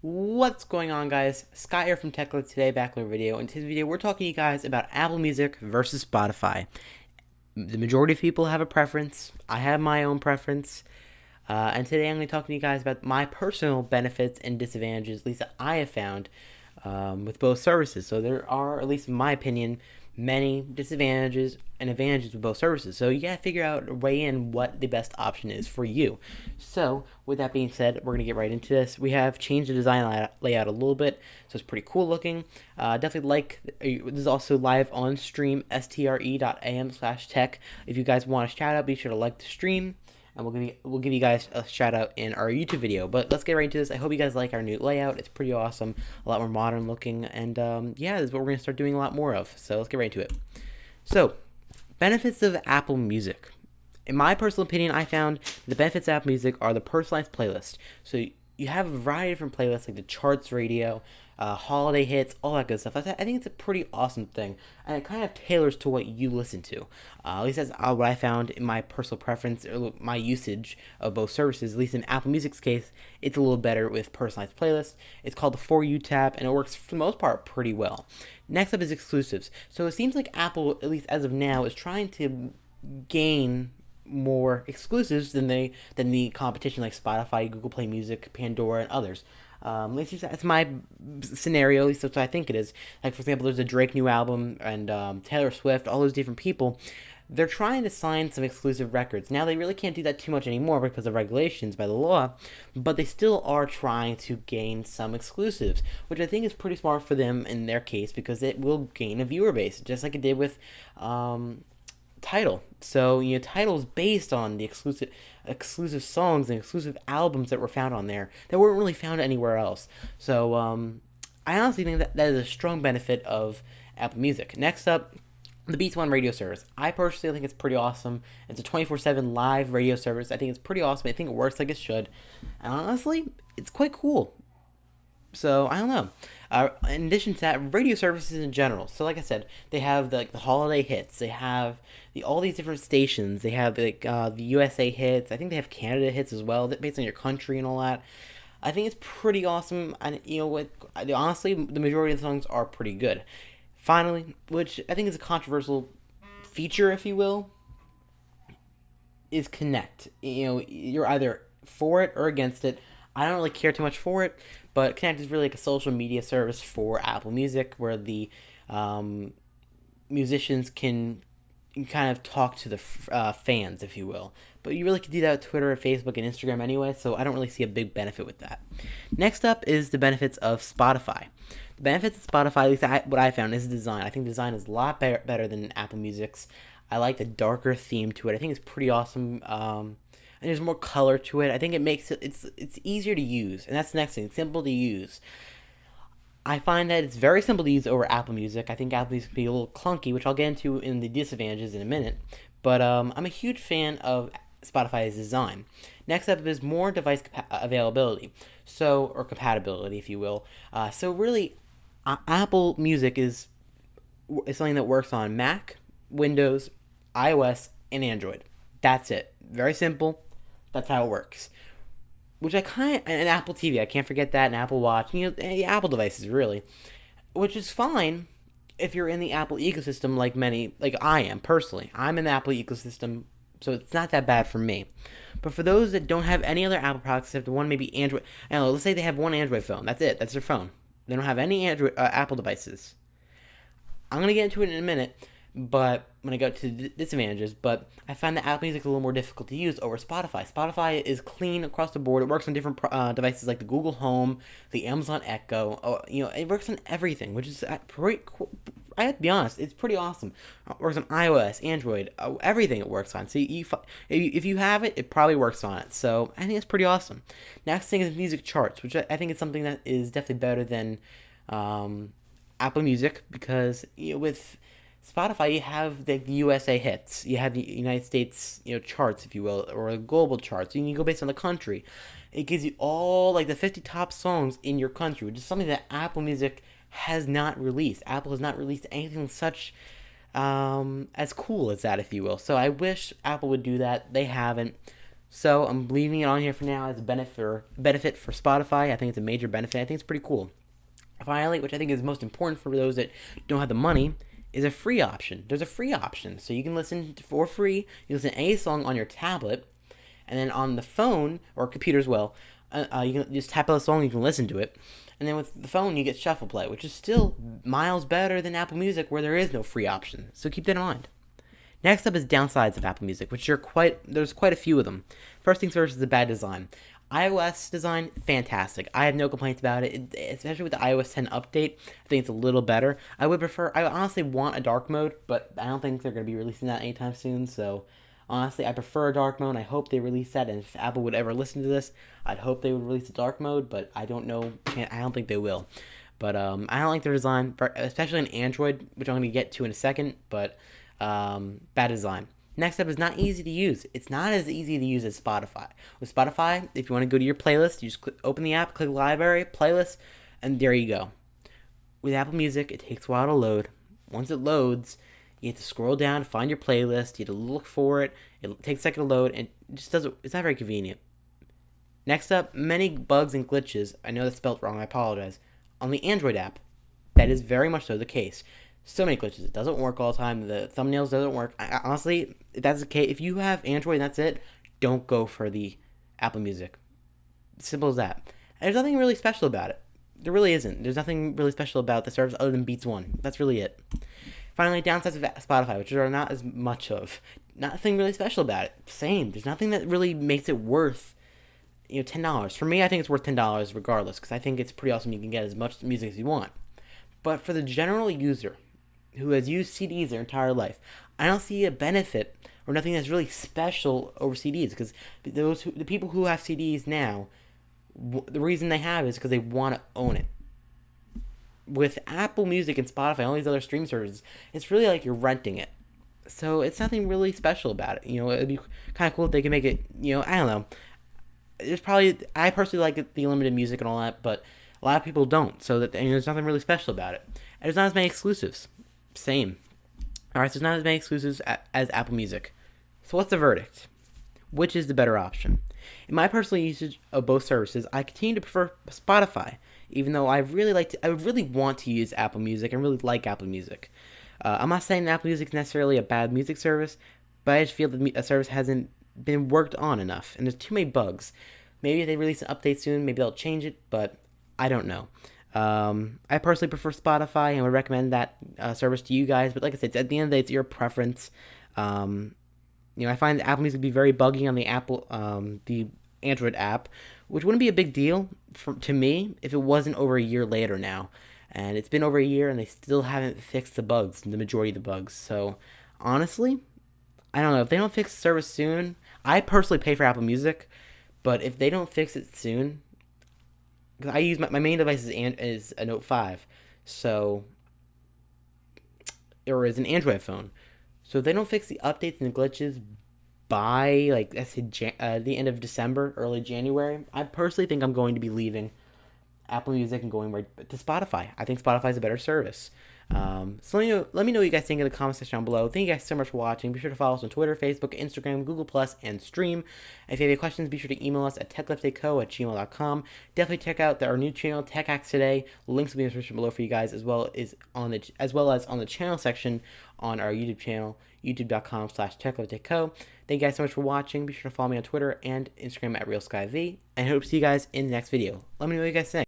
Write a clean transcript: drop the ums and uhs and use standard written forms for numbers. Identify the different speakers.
Speaker 1: What's going on, guys? Scott here from Techlifetodayco today, back with a video. In today's video, we're talking to you guys about Apple Music versus Spotify. The majority of people have a preference. I have my own preference. And today I'm going to talk to you guys about my personal benefits and disadvantages, at least that I have found with both services. So there are, at least in my opinion, many disadvantages and advantages with both services. So you gotta figure out, weigh in what the best option is for you. So with that being said, we're gonna get right into this. We have changed the design layout a little bit, so it's pretty cool looking. Definitely like, this is also live on stream, stre.am/tech. If you guys want a shout out, be sure to like the stream, and we'll give you guys a shout out in our YouTube video. But let's get right into this. I hope you guys like our new layout. It's pretty awesome, a lot more modern looking, and yeah, this is what we're gonna start doing a lot more of. So let's get right into it. So, benefits of Apple Music. In my personal opinion, I found the benefits of Apple Music are the personalized playlist. So you have a variety of different playlists like the charts radio, holiday hits, all that good stuff. I think it's a pretty awesome thing, and it kind of tailors to what you listen to. At least that's what I found in my personal preference, or my usage of both services. At least in Apple Music's case, it's a little better with personalized playlists. It's called the For You tab, and it works for the most part pretty well. Next up is exclusives. So it seems like Apple, at least as of now, is trying to gain more exclusives than the competition like Spotify, Google Play Music, Pandora, and others. That's my scenario, at least that's what I think it is. Like, for example, there's a Drake new album, and Taylor Swift, all those different people. They're trying to sign some exclusive records. Now, they really can't do that too much anymore because of regulations by the law, but they still are trying to gain some exclusives, which I think is pretty smart for them in their case, because it will gain a viewer base, just like it did with Tidal. So, Tidal is based on the exclusive songs and exclusive albums that were found on there that weren't really found anywhere else. So, I honestly think that is a strong benefit of Apple Music. Next up, the Beats One radio service. I personally think it's pretty awesome. It's a 24/7 live radio service. I think it's pretty awesome. I think it works like it should. And honestly, it's quite cool. So I don't know. In addition to that, radio services in general. So like I said, they have the holiday hits. They have all these different stations. They have the USA hits. I think they have Canada hits as well, based on your country and all that. I think it's pretty awesome. And honestly, the majority of the songs are pretty good. Finally, which I think is a controversial feature, if you will, is Connect. You're either for it or against it. I don't really care too much for it, but Connect is really like a social media service for Apple Music, where the musicians can kind of talk to the fans, if you will. But you really can do that with Twitter, Facebook, and Instagram anyway, so I don't really see a big benefit with that. Next up is the benefits of Spotify. The benefits of Spotify, at least what I found, is design. I think design is a lot better than Apple Music's. I like the darker theme to it. I think it's pretty awesome. And there's more color to it. I think it makes it's easier to use, and that's the next thing. It's simple to use. I find that it's very simple to use over Apple Music. I think Apple Music can be a little clunky, which I'll get into in the disadvantages in a minute. But I'm a huge fan of Spotify's design. Next up is more device availability, or compatibility, if you will. So really, Apple Music is something that works on Mac, Windows, iOS, and Android. That's it. Very simple. That's how it works. Which and Apple TV, I can't forget that, and Apple Watch, the Apple devices, really. Which is fine if you're in the Apple ecosystem, like I am, personally. I'm in the Apple ecosystem, so it's not that bad for me. But for those that don't have any other Apple products, except one maybe Android, I don't know, let's say they have one Android phone, that's it, that's their phone. They don't have any Apple devices. I'm going to get into it in a minute, but when I go to the disadvantages, but I find that Apple Music is a little more difficult to use over Spotify. Spotify is clean across the board. It works on different devices like the Google Home, the Amazon Echo. It works on everything, which is pretty cool. I have to be honest, it's pretty awesome. It works on iOS, Android, everything it works on. So if you have it, it probably works on it. So I think it's pretty awesome. Next thing is music charts, which I think is something that is definitely better than Apple Music, because with Spotify, you have the USA hits. You have the United States, charts, if you will, or the global charts. You can go based on the country. It gives you all the 50 top songs in your country, which is something that Apple Music has not released. Apple has not released anything such as cool as that, if you will. So I wish Apple would do that. They haven't. So I'm leaving it on here for now as a benefit for Spotify. I think it's a major benefit. I think it's pretty cool. Finally, which I think is most important for those that don't have the money, is a free option. There's a free option, so you can listen for free. You listen to any song on your tablet, and then on the phone or computer as well. You can just tap out a song, you can listen to it, and then with the phone you get shuffle play, which is still miles better than Apple Music, where there is no free option. So keep that in mind. Next up is downsides of Apple Music, which there's quite a few of them. First things first is the bad design. iOS design, fantastic. I have no complaints about it, especially with the iOS 10 update. I think it's a little better. I honestly want a dark mode, but I don't think they're going to be releasing that anytime soon, so honestly, I prefer a dark mode. I hope they release that, and if Apple would ever listen to this, I'd hope they would release a dark mode, but I don't know. I don't think they will. But I don't like their design, especially on Android, which I'm going to get to in a second, but bad design. Next up is not easy to use. It's not as easy to use as Spotify. With Spotify, if you want to go to your playlist, you just open the app, click Library, Playlist, and there you go. With Apple Music, it takes a while to load. Once it loads, you have to scroll down to find your playlist. You have to look for it. It takes a second to load, and it just doesn't. It's not very convenient. Next up, many bugs and glitches. I know that's spelled wrong. I apologize. On the Android app, that is very much so the case. So many glitches. It doesn't work all the time. The thumbnails doesn't work. Honestly, if that's the case, if you have Android and that's it, don't go for the Apple Music. Simple as that. And there's nothing really special about it. There really isn't. There's nothing really special about the service other than Beats One. That's really it. Finally, downsides of Spotify, which are not as much of. Nothing really special about it. Same. There's nothing that really makes it worth, $10. For me, I think it's worth $10 regardless, because I think it's pretty awesome. You can get as much music as you want. But for the general user who has used CDs their entire life, I don't see a benefit or nothing that's really special over CDs, because the people who have CDs now, the reason they have it is because they want to own it. With Apple Music and Spotify and all these other stream services, it's really like you're renting it. So it's nothing really special about it. It'd be kind of cool if they could make it, I don't know. I personally like the unlimited music and all that, but a lot of people don't. So that there's nothing really special about it. And there's not as many exclusives. Same. Alright, so there's not as many exclusives as Apple Music. So what's the verdict? Which is the better option? In my personal usage of both services, I continue to prefer Spotify, even though I would really want to use Apple Music and really like Apple Music. I'm not saying that Apple Music is necessarily a bad music service, but I just feel that a service hasn't been worked on enough, and there's too many bugs. Maybe if they release an update soon, maybe they'll change it, but I don't know. I personally prefer Spotify and would recommend that service to you guys, but like I said, at the end of the day, it's your preference. I find Apple Music to be very buggy on the Android app, which wouldn't be a big deal to me if it wasn't over a year later now. And it's been over a year and they still haven't fixed the bugs, the majority of the bugs. So honestly, I don't know. If they don't fix the service soon, I personally pay for Apple Music, but if they don't fix it soon, because I use my main device is a Note 5, or is an Android phone. So if they don't fix the updates and the glitches by the end of December, early January, I personally think I'm going to be leaving Apple Music and going right to Spotify. I think Spotify is a better service. So let me know what you guys think in the comment section down below. Thank you guys so much for watching. Be sure to follow us on Twitter, Facebook, Instagram, Google+, and Stream. If you have any questions, be sure to email us at techlifetodayco@gmail.com. Definitely check out our new channel, Tech Hacks Today. Links will be in the description below for you guys, as well as on the channel section on our YouTube channel, youtube.com/techlifetodayco. Thank you guys so much for watching. Be sure to follow me on Twitter and Instagram at RealSkyV. And I hope to see you guys in the next video. Let me know what you guys think.